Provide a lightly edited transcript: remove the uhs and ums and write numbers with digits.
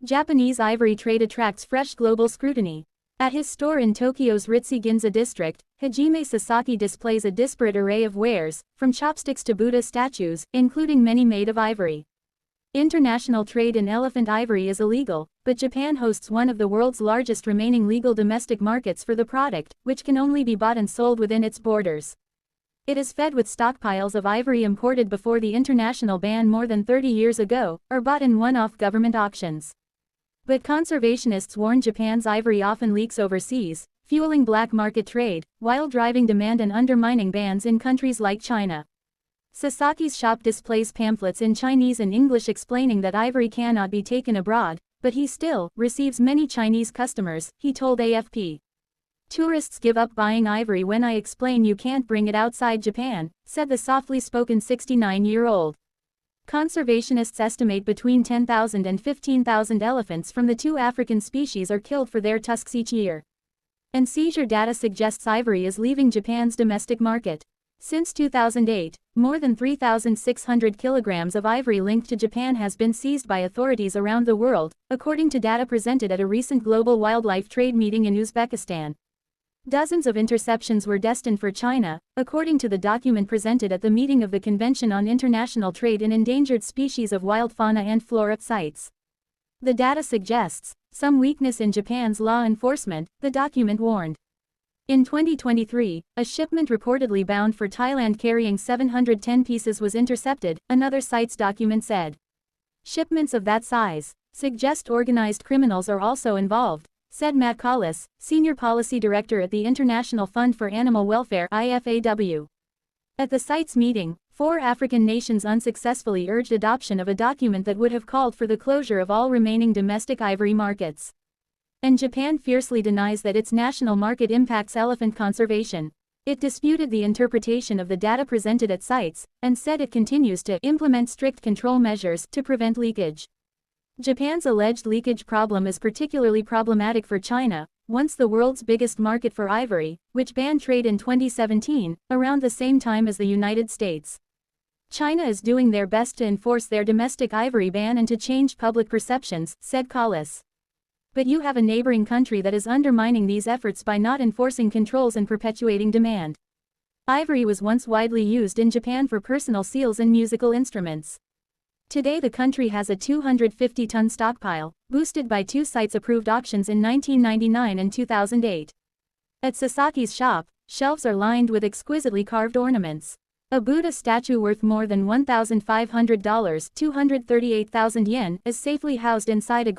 Japanese ivory trade attracts fresh global scrutiny. At his store in Tokyo's ritzy Ginza district, Hajime Sasaki displays a disparate array of wares, from chopsticks to Buddha statues, including many made of ivory. International trade in elephant ivory is illegal, but Japan hosts one of the world's largest remaining legal domestic markets for the product, which can only be bought and sold within its borders. It is fed with stockpiles of ivory imported before the international ban more than 30 years ago, or bought in one-off government auctions. But conservationists warn Japan's ivory often leaks overseas, fueling black market trade, while driving demand and undermining bans in countries like China. Sasaki's shop displays pamphlets in Chinese and English explaining that ivory cannot be taken abroad, but he still receives many Chinese customers, he told AFP. Tourists give up buying ivory when I explain you can't bring it outside Japan, said the softly spoken 69-year-old. Conservationists estimate between 10,000 and 15,000 elephants from the two African species are killed for their tusks each year. And seizure data suggests ivory is leaving Japan's domestic market. Since 2008, more than 3,600 kilograms of ivory linked to Japan has been seized by authorities around the world, according to data presented at a recent global wildlife trade meeting in Uzbekistan. Dozens of interceptions were destined for China, according to the document presented at the meeting of the Convention on International Trade in Endangered Species of Wild Fauna and Flora CITES. The data suggests some weakness in Japan's law enforcement, the document warned. In 2023, a shipment reportedly bound for Thailand carrying 710 pieces was intercepted, another CITES document said. Shipments of that size suggest organized criminals are also involved, said Matt Collis, Senior Policy Director at the International Fund for Animal Welfare (IFAW). At the CITES meeting, 4 African nations unsuccessfully urged adoption of a document that would have called for the closure of all remaining domestic ivory markets. And Japan fiercely denies that its national market impacts elephant conservation. It disputed the interpretation of the data presented at CITES, and said it continues to implement strict control measures to prevent leakage. Japan's alleged leakage problem is particularly problematic for China, once the world's biggest market for ivory, which banned trade in 2017, around the same time as the United States. China is doing their best to enforce their domestic ivory ban and to change public perceptions, said Collis. But you have a neighboring country that is undermining these efforts by not enforcing controls and perpetuating demand. Ivory was once widely used in Japan for personal seals and musical instruments. Today the country has a 250-ton stockpile, boosted by 2 CITES-approved auctions in 1999 and 2008. At Sasaki's shop, shelves are lined with exquisitely carved ornaments. A Buddha statue worth more than $1,500 (238,000 yen) is safely housed inside a